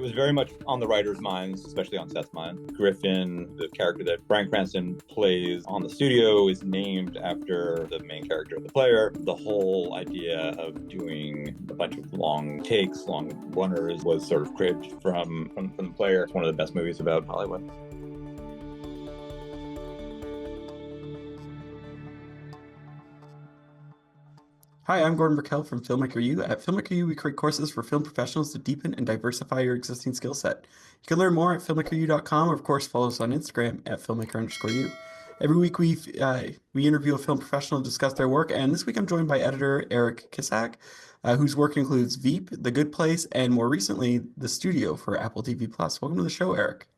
was very much on the writers' minds, especially on Seth's mind. Griffin, the character that Bryan Cranston plays on the studio, is named after the main character of the player. The whole idea of doing a bunch of long takes, long runners, was sort of cribbed from the player. It's one of the best movies about Hollywood. Hi, I'm Gordon Burkell from Filmmaker U. At Filmmaker U, we create courses for film professionals to deepen and diversify your existing skill set. You can learn more at filmmakeru.com, or of course follow us on Instagram at filmmaker_u. Every week we interview a film professional to discuss their work, and this week I'm joined by editor Eric Kissack, whose work includes Veep, The Good Place, and more recently, The Studio for Apple TV+. Welcome to the show, Eric.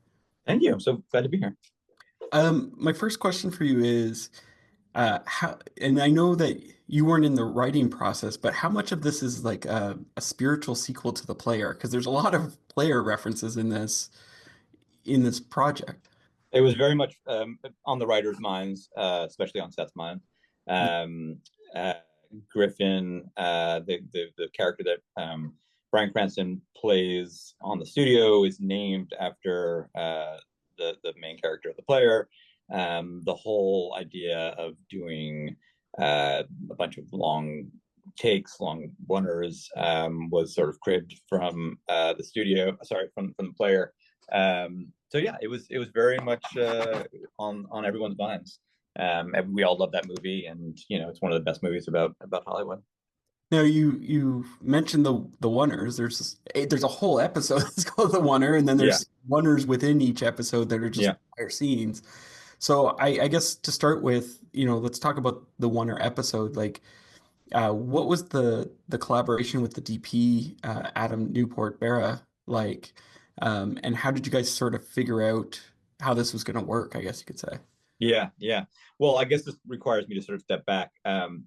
Thank you. I'm so glad to be here. My first question for you is, and I know that you weren't in the writing process, but how much of this is like a spiritual sequel to the player? Because there's a lot of player references in this project. It was very much on the writers' minds, especially on Seth's mind. Griffin, the character that Bryan Cranston plays on the studio, is named after the main character of the player. The whole idea of doing a bunch of long takes, long runners, was sort of cribbed from the studio. Sorry, from the player. So yeah, it was very much on everyone's minds. And we all love that movie, and it's one of the best movies about Hollywood. Now you mentioned the oneers. There's a whole episode that's called The Oneer, and then there's oneers within each episode that are just entire scenes. So I guess to start with, let's talk about the Oneer episode. Like, what was the collaboration with the DP, Adam Newport Barra, like, and how did you guys sort of figure out how this was going to work, I guess you could say? Yeah. Well, I guess this requires me to sort of step back.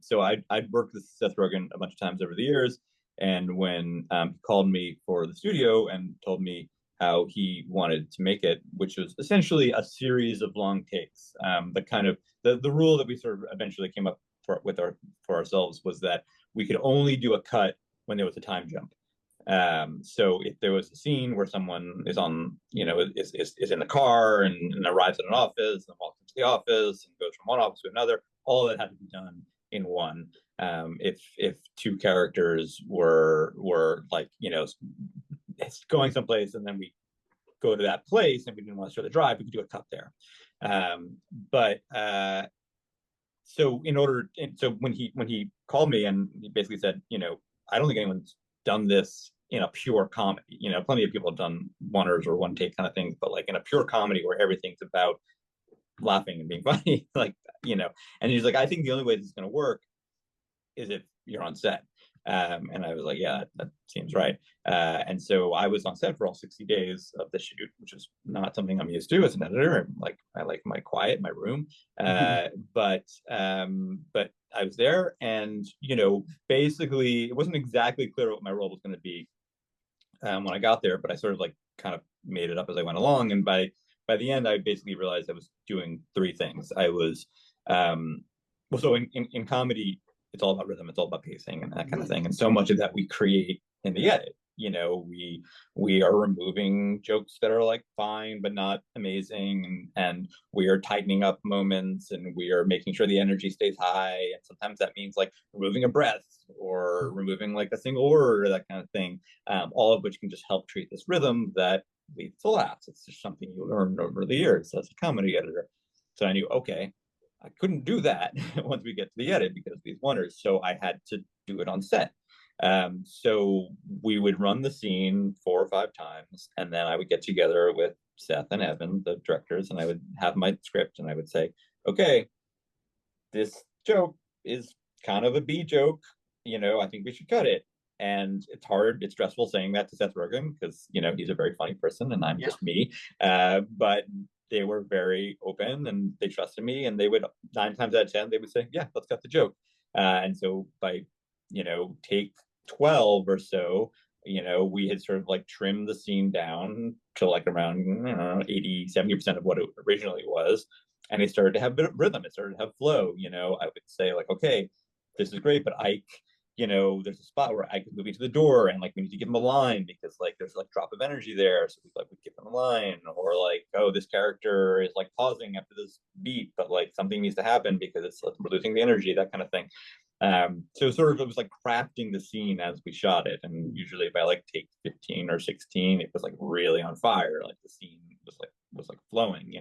So I'd worked with Seth Rogen a bunch of times over the years, and when he called me for the studio and told me how he wanted to make it, which was essentially a series of long takes. The kind of the rule that we sort of eventually came up for ourselves was that we could only do a cut when there was a time jump. So if there was a scene where someone is on, is in the car and arrives at an office and walks into the office and goes from one office to another, all that had to be done in one. If two characters were like, going someplace and then we go to that place and we didn't want to start the drive, we could do a cut there. So when he called me and he basically said, I don't think anyone's done this in a pure comedy. Plenty of people have done oneers or one take kind of things, but like in a pure comedy where everything's about laughing and being funny, and he's like, I think the only way this is going to work is if you're on set. And I was like, yeah, that seems right. And so I was on set for all 60 days of the shoot, which is not something I'm used to as an editor. I like my quiet, my room. But I was there, and basically it wasn't exactly clear what my role was going to be when I got there, but I sort of kind of made it up as I went along. And by the end, I basically realized I was doing three things. I was so in comedy, it's all about rhythm, it's all about pacing and that kind of thing. And so much of that we create in the edit. We are removing jokes that are like fine but not amazing, and we are tightening up moments, and we are making sure the energy stays high. And sometimes that means like removing a breath or removing like a single word or that kind of thing. All of which can just help treat this rhythm that leads to laughs. It's just something you learn over the years as a comedy editor. So I knew, okay, I couldn't do that once we get to the edit because of these oneers. So I had to do it on set. So we would run the scene 4 or 5 times, and then I would get together with Seth and Evan, the directors, and I would have my script, and I would say, okay, this joke is kind of a B joke. I think we should cut it. And it's hard, it's stressful saying that to Seth Rogen because, he's a very funny person and I'm just me. But they were very open and they trusted me, and they would 9 times out of 10 they would say, yeah, let's cut the joke. And so by take 12 or so, we had sort of like trimmed the scene down to like around 80-70% of what it originally was, and it started to have a bit of rhythm, it started to have flow. I would say like, okay, this is great, but Ike there's a spot where I could move into the door and like we need to give him a line because like there's like drop of energy there. So we give him a line, or like, oh, this character is like pausing after this beat, but like something needs to happen because it's like, we're losing the energy, that kind of thing. So sort of it was like crafting the scene as we shot it. And usually by like take 15 or 16, it was like really on fire. Like the scene was like flowing.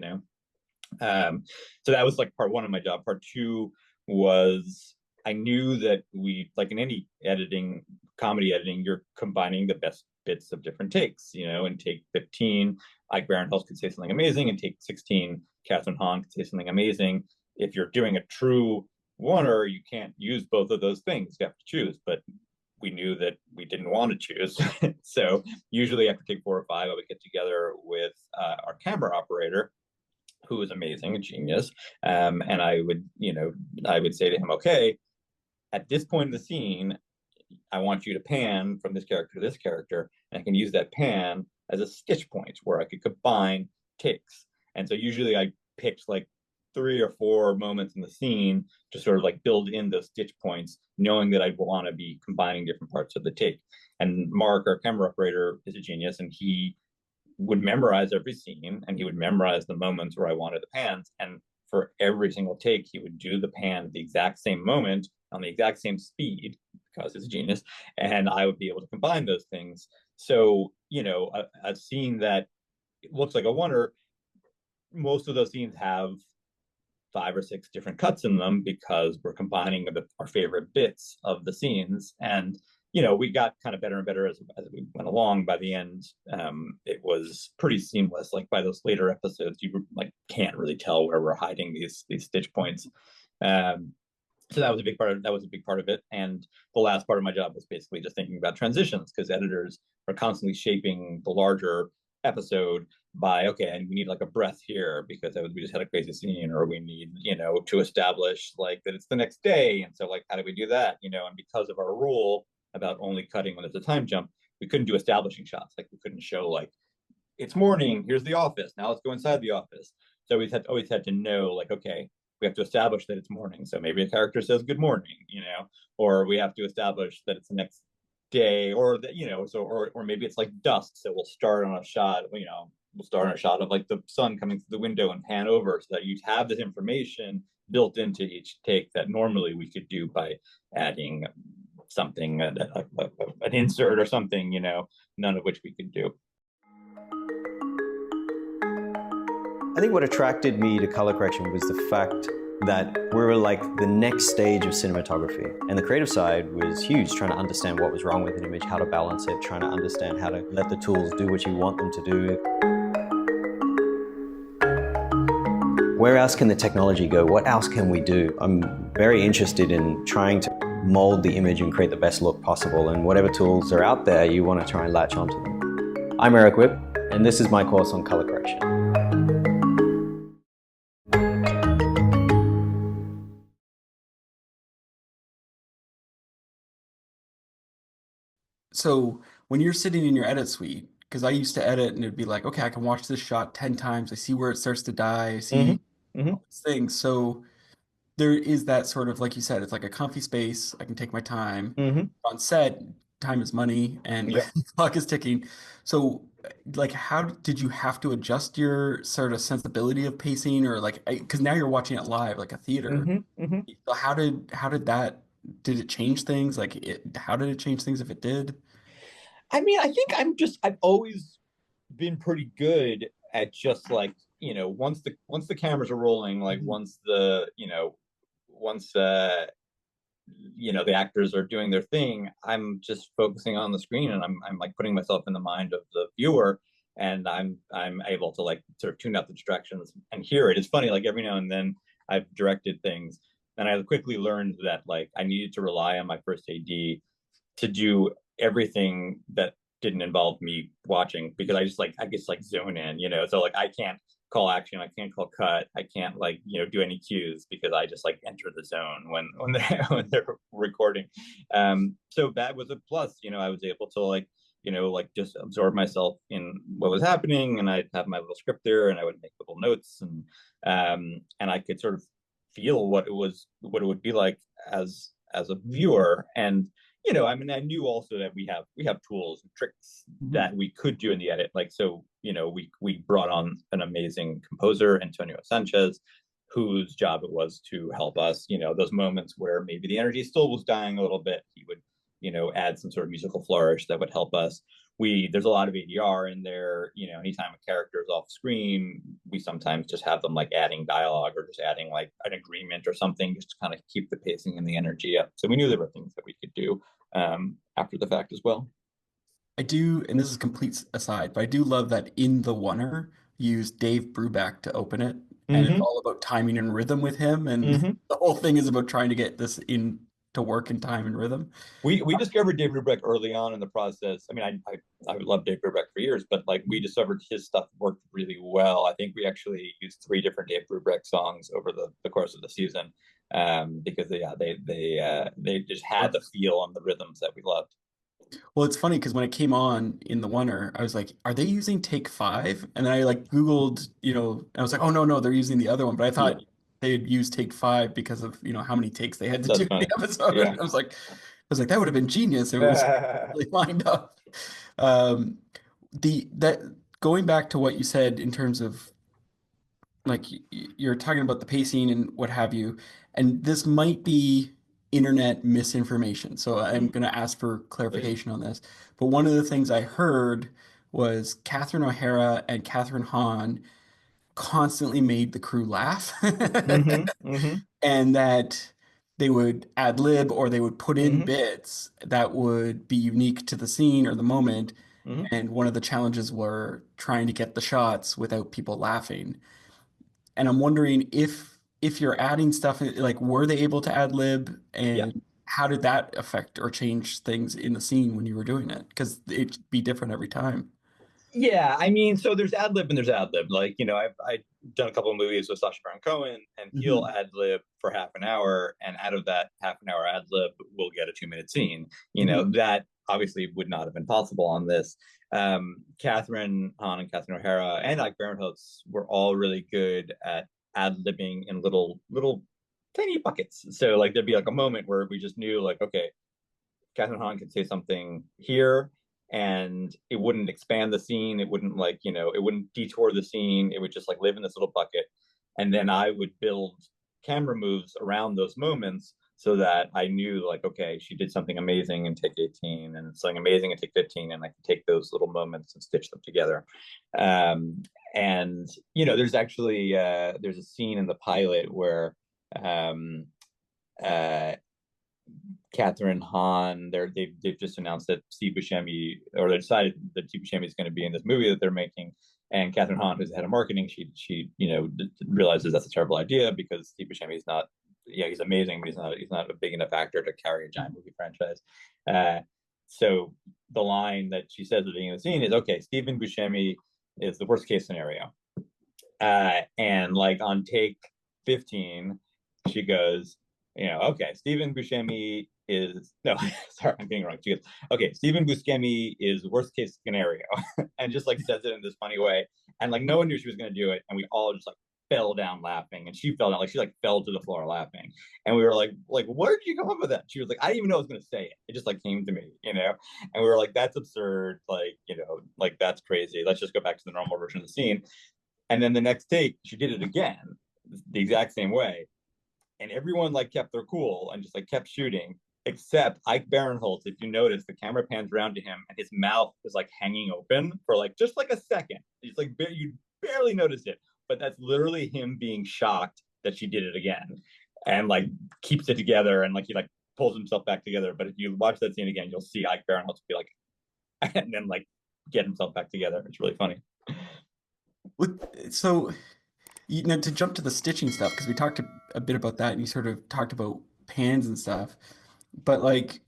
So that was like part one of my job. Part two was I knew that we, like in any editing, comedy editing, you're combining the best bits of different takes, and take 15, Ike Barinholtz could say something amazing, and take 16, Catherine Hahn could say something amazing. If you're doing a true oneer, you can't use both of those things. You have to choose, but we knew that we didn't want to choose. So usually after take 4 or 5, I would get together with our camera operator, who was amazing, a genius. And I would say to him, okay, at this point in the scene, I want you to pan from this character to this character, and I can use that pan as a stitch point where I could combine takes. And so usually I picked like 3 or 4 moments in the scene to sort of like build in those stitch points, knowing that I'd want to be combining different parts of the take. And Mark, our camera operator, is a genius, and he would memorize every scene, and he would memorize the moments where I wanted the pans. And for every single take, he would do the pan at the exact same moment on the exact same speed, because he's a genius, and I would be able to combine those things. So, a scene that looks like a oneer, most of those scenes have 5 or 6 different cuts in them because we're combining our favorite bits of the scenes. And we got kind of better and better as we went along. By the end, it was pretty seamless. Like by those later episodes, you like can't really tell where we're hiding these stitch points. So that was a big part of it. And the last part of my job was basically just thinking about transitions, because editors are constantly shaping the larger episode by, okay, and we need like a breath here because we just had a crazy scene, or we need, to establish like that it's the next day. And so like, how do we do that? And because of our rule about only cutting when it's a time jump, we couldn't do establishing shots. Like we couldn't show like, it's morning, here's the office, now let's go inside the office. So we always had to know like, okay, we have to establish that it's morning. So maybe a character says good morning, or we have to establish that it's the next day, or that, or maybe it's like dusk. So we'll start on a shot, of like the sun coming through the window and pan over, so that you'd have this information built into each take that normally we could do by adding something, an insert or something, none of which we could do. I think what attracted me to color correction was the fact that we were like the next stage of cinematography. And the creative side was huge, trying to understand what was wrong with an image, how to balance it, trying to understand how to let the tools do what you want them to do. Where else can the technology go? What else can we do? I'm very interested in trying to mold the image and create the best look possible. And whatever tools are out there, you want to try and latch onto them. I'm Eric Whipp, and this is my course on color correction. So when you're sitting in your edit suite, because I used to edit and it'd be like, okay, I can watch this shot 10 times. I see where it starts to die. I see all these things. So there is that sort of, like you said, it's like a comfy space. I can take my time. On set, time is money and Yep. the clock is ticking. So like, how did you have to adjust your sort of sensibility of pacing, or like, because now you're watching it live, like a theater. So did it change things? Like how did it change things if it did? I mean, I think I've always been pretty good at just like, once the cameras are rolling, like once the the actors are doing their thing, I'm just focusing on the screen, and I'm like putting myself in the mind of the viewer, and I'm able to like sort of tune out the distractions and hear it. It's funny, like every now and then I've directed things, and I quickly learned that like I needed to rely on my first AD to do everything that didn't involve me watching, because I just like zone in, so like I can't call action, I can't call cut, I can't like do any cues, because I just like enter the zone when they're recording. So that was a plus. I was able to like like just absorb myself in what was happening, and I'd have my little script there, and I would make little notes, and I could sort of feel what it would be like as a viewer. And I mean, I knew also that we have tools and tricks Mhm. that we could do in the edit. Like, so, we brought on an amazing composer, Antonio Sanchez, whose job it was to help us, those moments where maybe the energy still was dying a little bit. He would, add some sort of musical flourish that would help us. There's a lot of ADR in there. Anytime a character is off screen, we sometimes just have them like adding dialogue or just adding like an agreement or something, just to kind of keep the pacing and the energy up. So we knew there were things that we could do after the fact as well. I do, and this is a complete aside, but I do love that in the oneer, you use Dave Brubeck to open it, and it's Mm-hmm. all about timing and rhythm with him, and Mm-hmm. the whole thing is about trying to get this in to work in time and rhythm. We discovered Dave Brubeck early on in the process. I mean, I love Dave Brubeck for years, but like we discovered his stuff worked really well. I think we actually used three different Dave Brubeck songs over the course of the season, because they just had the feel and the rhythms that we loved. Well, it's funny because when it came on in the oneer, I was like, "Are they using take five?" And then I like Googled, I was like, "Oh no, no, they're using the other one." But I Yeah, thought they'd use take five because of how many takes they had to do that's in the funny. episode. Yeah. I was like, that would have been genius if it was really lined up. Um, the that Going back to what you said in terms of like you're talking about the pacing and what have you, and this might be internet misinformation. So I'm going to ask for Please. clarification on this. But one of the things I heard was Catherine O'Hara and Catherine Hahn constantly made the crew laugh, Mm-hmm. Mm-hmm. and that they would ad lib or they would put in Mm-hmm. bits that would be unique to the scene or the moment. Mm-hmm. And one of the challenges were trying to get the shots without people laughing. And I'm wondering if you're adding stuff, like were they able to ad lib, Yeah. and how did that affect or change things in the scene when you were doing it? Because it'd be different every time. Yeah, I mean, so there's ad lib and there's ad lib. Like, I've done a couple of movies with Sacha Baron Cohen, and he'll Hmm. ad lib for half an hour, and out of that half an hour ad lib, we'll get a 2 minute scene. Hmm. That obviously would not have been possible on this. Catherine Hahn and Catherine O'Hara and Ike Barinholtz were all really good at ad libbing in little tiny buckets. So like there'd be like a moment where we just knew like, okay, Catherine Hahn could say something here and it wouldn't expand the scene. It wouldn't like, it wouldn't detour the scene. It would just like live in this little bucket. And then I would build camera moves around those moments so that I knew like, okay, she did something amazing in take 18 and something amazing in take 15. And I can take those little moments and stitch them together. Um, and, there's actually, there's a scene in the pilot where, um, uh, Catherine Hahn. They've just announced that Steve Buscemi, or they decided that Steve Buscemi is going to be in this movie that they're making. And Catherine Hahn, who's the head of marketing, she realizes that's a terrible idea because Steve Buscemi is not. Yeah, he's amazing, but he's not a big enough actor to carry a giant movie franchise. Uh, so the line that she says at the beginning of the scene is, "Okay, Stephen Buscemi is the worst case scenario," and like on take 15, she goes, okay, Stephen Buscemi is no, sorry, I'm getting it wrong. She goes, okay, Stephen Buscemi is worst case scenario, and just like says it in this funny way, and like no one knew she was going to do it, and we all just like fell down laughing, and she fell down like she like fell to the floor laughing, and we were like, where did you come up with that? She was like, I didn't even know I was going to say it. It just like came to me, and we were like, that's absurd, like like that's crazy. Let's just go back to the normal version of the scene. And then the next take, she did it again, the exact same way, and everyone like kept their cool and just like kept shooting, except Ike Barinholtz. If you notice, the camera pans around to him and his mouth is like hanging open for like just like a second. He's like you barely notice it, but that's literally him being shocked that she did it again, and like keeps it together and like he like pulls himself back together. But if you watch that scene again, you'll see Ike Barinholtz be like, and then like get himself back together. It's really funny. So, to jump to the stitching stuff, because we talked a bit about that, and you sort of talked about pans and stuff, but like,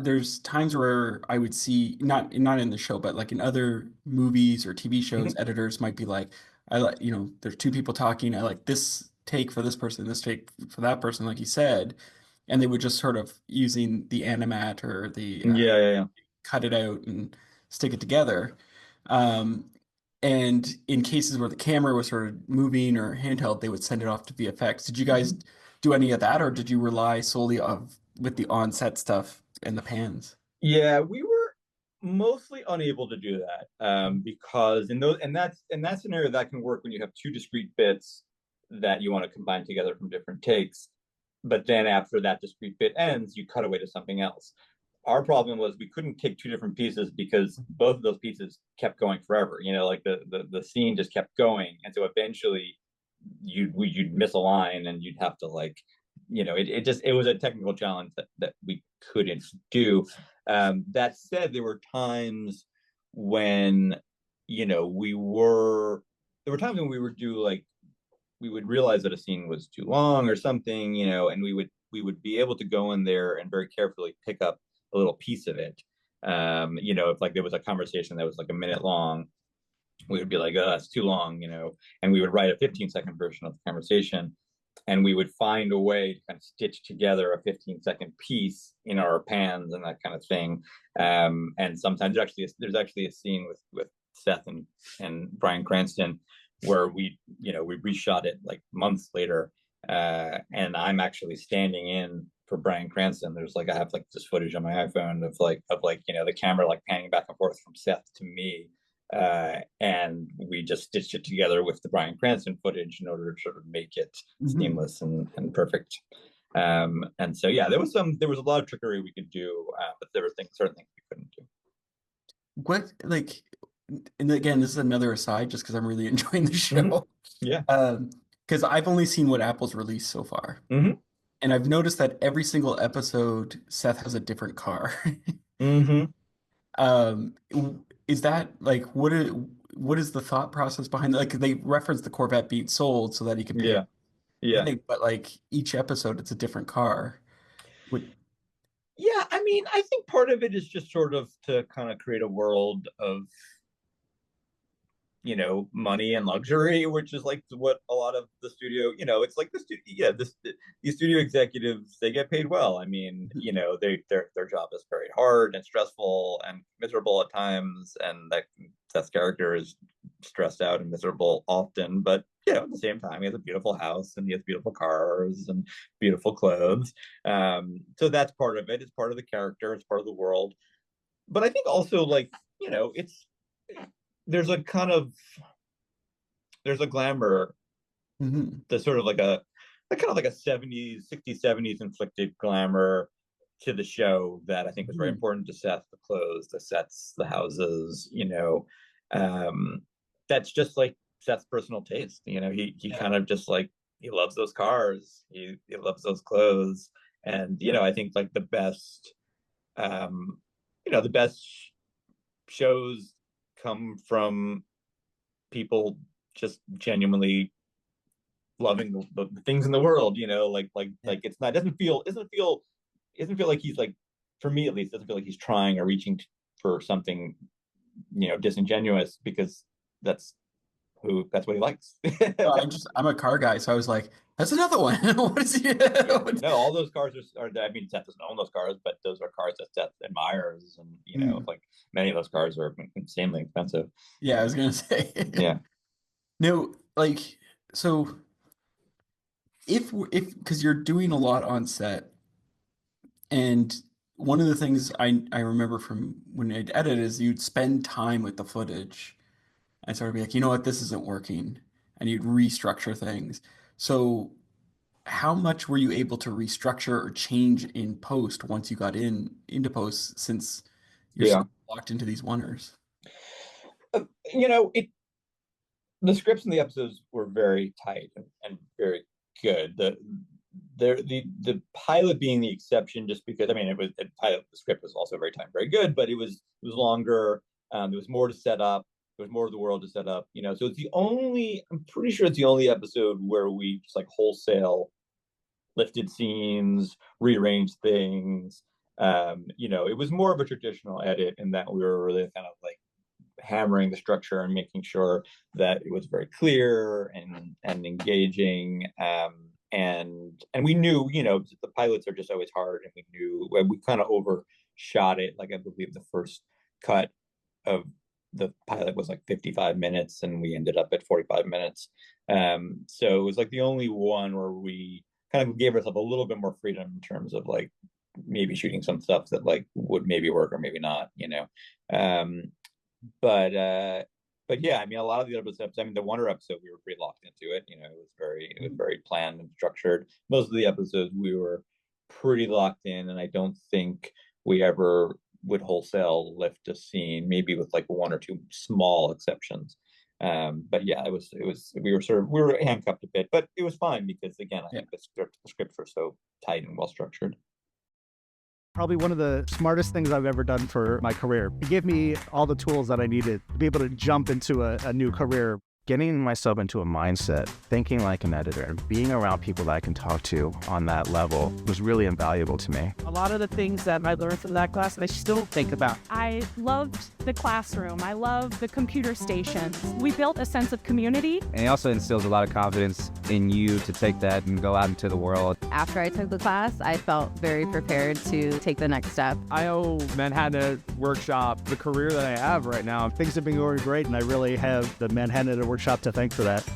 there's times where I would see not in the show, but like in other movies or TV shows, editors might be like, I like, there's two people talking. I like this take for this person, this take for that person, like you said, and they would just sort of using the animat or the Yeah, yeah, yeah. cut it out and stick it together. Um, and in cases where the camera was sort of moving or handheld, they would send it off to VFX. Did you guys do any of that, or did you rely solely with the on-set stuff and the pans. Yeah, we were mostly unable to do that because in that scenario that can work when you have two discrete bits that you want to combine together from different takes. But then after that discrete bit ends, you cut away to something else. Our problem was we couldn't take two different pieces because both of those pieces kept going forever. You know, like the scene just kept going, and so eventually you'd miss a line and you'd have to like, you know, it was a technical challenge that we couldn't do. That said, there were times when, you know, there were times when we would do like we would realize that a scene was too long or something, you know, and we would be able to go in there and very carefully pick up a little piece of it. You know, if like there was a conversation that was like a minute long, we would be like, oh, that's too long, you know, and we would write a 15-second version of the conversation, and we would find a way to kind of stitch together a 15-second piece in our pans and that kind of thing. And sometimes there's actually a scene with Seth and Bryan Cranston where we reshot it like months later, and I'm actually standing in for Bryan Cranston. There's like I have like this footage on my iPhone of like you know the camera like panning back and forth from Seth to me, and we just stitched it together with the Bryan Cranston footage in order to sort of make it seamless and perfect. And so yeah, there was a lot of trickery we could do, but there were certain things we couldn't do. What like, and again, this is another aside, just because I'm really enjoying the show. Yeah. Because I've only seen what Apple's released so far, and I've noticed that every single episode, Seth has a different car. Um, is that like what is the thought process behind that? Like they reference the Corvette being sold so that he could pay Yeah. Yeah. thing, but like each episode, it's a different car. Would Yeah, I mean, I think part of it is just sort of to kind of create a world of, you know, money and luxury, which is like what a lot of the studio, you know, it's like the studio, yeah, these studio executives, they get paid well. I mean, you know, their job is very hard and stressful and miserable at times, and Seth's character is stressed out and miserable often, but you know, at the same time, he has a beautiful house and he has beautiful cars and beautiful clothes. So that's part of it. It's part of the character. It's part of the world. But I think also, like, you know, there's a kind of there's a glamour, the sort of like a kind of like a 70s 60s 70s inflicted glamour to the show that I think was very important to Seth. The clothes, the sets, the houses, you know, that's just like Seth's personal taste. You know, he kind of just like he loves those cars, he loves those clothes. And you know, I think like the best shows come from people just genuinely loving the things in the world, you know, like it's not doesn't feel like he's like, for me at least, doesn't feel like he's trying or reaching for something, you know, disingenuous, because that's what he likes. I'm a car guy, so I was like, that's another one. What is he? No, all those cars are I mean, Seth doesn't own those cars, but those are cars that Seth admires, and you know, like many of those cars are insanely expensive. Yeah, I was gonna say. Yeah. No, like, so if because you're doing a lot on set, and one of the things I remember from when I'd edit is you'd spend time with the footage and sort of be like, you know what, this isn't working, and you'd restructure things. So how much were you able to restructure or change in post once you got into post, since you're Yeah. so locked into these oneers? You know, the scripts in the episodes were very tight and very good. The pilot being the exception, just because I mean the script was also very tight, very good, but it was longer. There was more to set up. There was more of the world to set up. You know, so I'm pretty sure it's the only episode where we just like wholesale lifted scenes, rearranged things. You know, it was more of a traditional edit in that we were really kind of like hammering the structure and making sure that it was very clear and engaging. And we knew, you know, the pilots are just always hard, and we kind of overshot it. Like I believe the first cut of the pilot was like 55 minutes, and we ended up at 45 minutes. So it was like the only one where we kind of gave ourselves a little bit more freedom in terms of like maybe shooting some stuff that like would maybe work or maybe not, um but yeah, I mean, a lot of the other episodes, I mean, the Wonder episode, we were pretty locked into it. It was very planned and structured. Most of the episodes we were pretty locked in, and I don't think we ever would wholesale lift a scene, maybe with like one or two small exceptions. But yeah, we were handcuffed a bit, but it was fine because again, I think the scripts were so tight and well structured. Probably one of the smartest things I've ever done for my career. It gave me all the tools that I needed to be able to jump into a new career. Getting myself into a mindset, thinking like an editor, being around people that I can talk to on that level was really invaluable to me. A lot of the things that I learned from that class, I still think about. I loved the classroom. I loved the computer stations. We built a sense of community. And it also instills a lot of confidence in you to take that and go out into the world. After I took the class, I felt very prepared to take the next step. I owe Manhattan Workshop the career that I have right now. Things have been going great, and I really have the Manhattan Workshop to thank for that.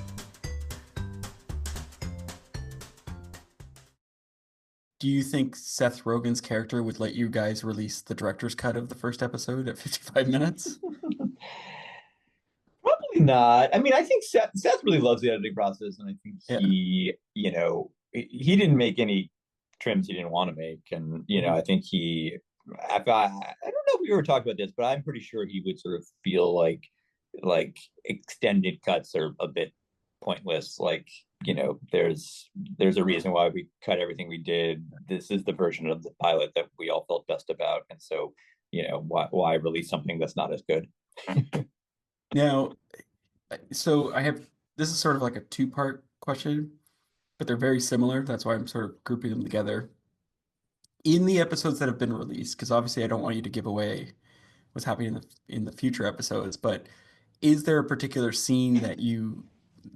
Do you think Seth Rogen's character would let you guys release the director's cut of the first episode at 55 minutes? Probably not. I mean, I think Seth really loves the editing process, and I think he didn't make any trims he didn't want to make, and I think I don't know if we ever talked about this, but I'm pretty sure he would sort of feel like extended cuts are a bit pointless. There's a reason why we cut everything we did. This is the version of the pilot that we all felt best about, and so why release something that's not as good? Now, so this is sort of like a two-part question, but they're very similar. That's why I'm sort of grouping them together. In the episodes that have been released, because obviously I don't want you to give away what's happening in the future episodes, but is there a particular scene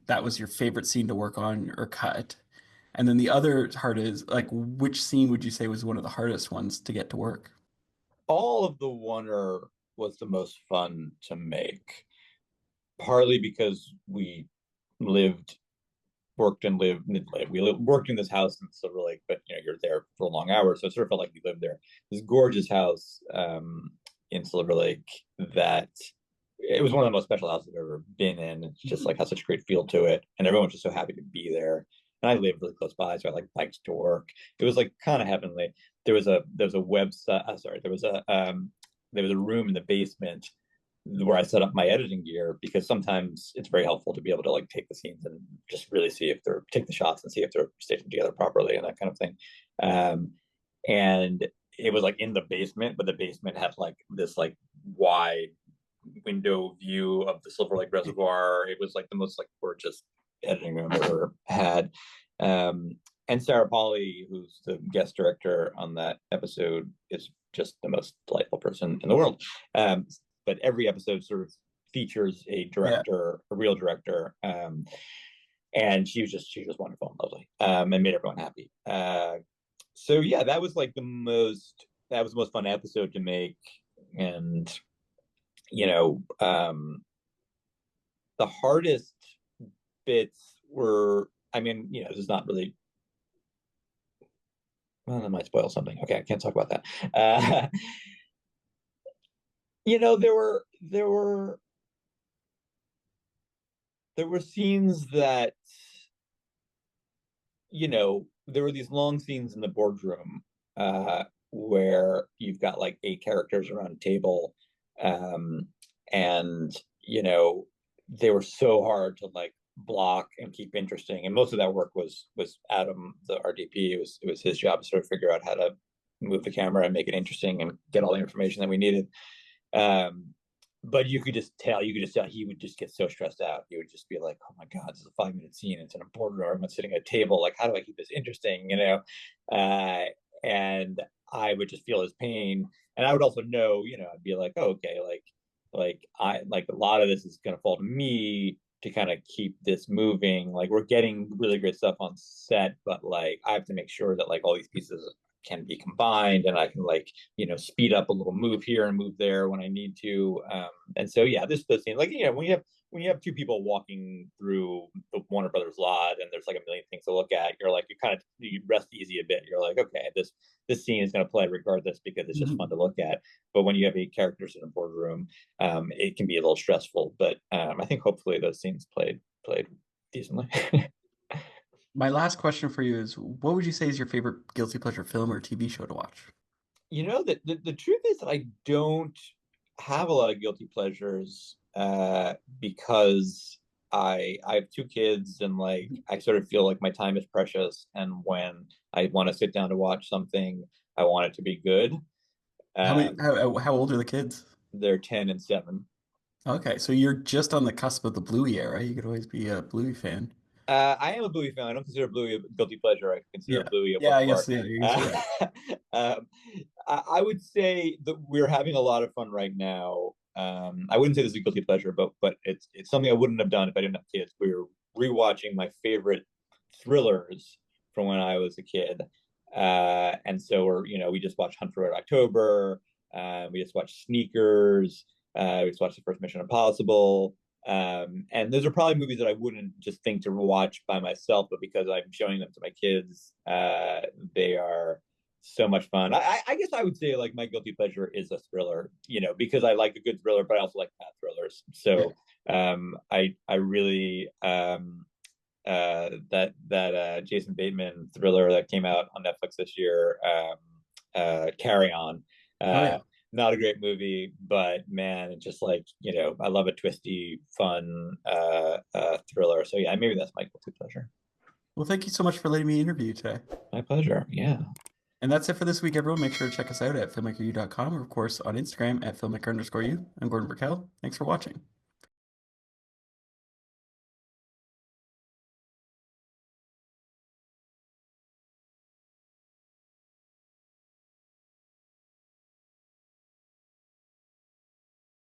that was your favorite scene to work on or cut? And then the other part is, like, which scene would you say was one of the hardest ones to get to work? All of the Wonder was the most fun to make, partly because we worked in this house in Silver Lake, but you're there for long hours, so it sort of felt like you lived there. This gorgeous house in Silver Lake that it was one of the most special houses I've ever been in. It's just like has such a great feel to it, and everyone was just so happy to be there. And I lived really close by, so I like biked to work. It was like kind of heavenly. There was a website. There was a room in the basement where I set up my editing gear, because sometimes it's very helpful to be able to like take the scenes and just really see if take the shots and see if they're stitched together properly and that kind of thing. And it was like in the basement, but the basement had like this like wide window view of the Silver Lake Reservoir. It was like the most like gorgeous editing room I've ever had. And Sarah Polley, who's the guest director on that episode, is just the most delightful person in the world. But every episode sort of features a director, a real director, and she was just wonderful and lovely, and made everyone happy. So yeah, that was the most fun episode to make. And the hardest bits were, I mean, this is not really, well, that might spoil something. Okay, I can't talk about that. There were scenes that, there were these long scenes in the boardroom where you've got like 8 characters around a table, and they were so hard to like block and keep interesting. And most of that work was Adam, the RDP. It was his job to sort of figure out how to move the camera and make it interesting and get all the information that we needed. But you could just tell he would just get so stressed out. He would just be like, oh my God, this is a 5-minute scene. It's in a boardroom. I'm sitting at a table. Like, how do I keep this interesting? And I would just feel his pain. And I would also know, I'd be like, oh, okay, a lot of this is going to fall to me to kind of keep this moving. Like, we're getting really great stuff on set, but like, I have to make sure that like all these pieces can be combined, and I can like, you know, speed up a little move here and move there when I need to. And so yeah, this does seem like, you know, when you have two people walking through the Warner Brothers lot and there's like a million things to look at, you're like, you rest easy a bit. You're like, okay, this scene is going to play regardless because it's just fun to look at. But when you have 8 characters in a boardroom, it can be a little stressful. But I think hopefully those scenes played decently. My last question for you is, what would you say is your favorite guilty pleasure film or TV show to watch? You know, the truth is that I don't have a lot of guilty pleasures because I have 2 kids, and like I sort of feel like my time is precious, and when I want to sit down to watch something, I want it to be good. How old are the kids? They're 10 and 7. Okay, so you're just on the cusp of the Bluey era. You could always be a Bluey fan. I am a Bluey fan. I don't consider Bluey a guilty pleasure. I consider Bluey a yeah, I bookmark. guess, yeah, you can say that. I would say that we're having a lot of fun right now. I wouldn't say this is a guilty pleasure, but it's something I wouldn't have done if I didn't have kids. We're rewatching my favorite thrillers from when I was a kid, and so we just watched Hunt for Red October. We just watched Sneakers. We just watched the first Mission Impossible. And those are probably movies that I wouldn't just think to watch by myself, but because I'm showing them to my kids, they are so much fun. I guess I would say like my guilty pleasure is a thriller, you know, because I like a good thriller, but I also like bad thrillers. So I really that Jason Bateman thriller that came out on Netflix this year, Carry On. Not a great movie, but man, it's just like, you know, I love a twisty, fun thriller. So yeah, maybe that's my guilty pleasure. Well, thank you so much for letting me interview you today. My pleasure. Yeah. And that's it for this week, everyone. Make sure to check us out at filmmakeru.com or, of course, on Instagram at filmmaker_you. I'm Gordon Burkell. Thanks for watching.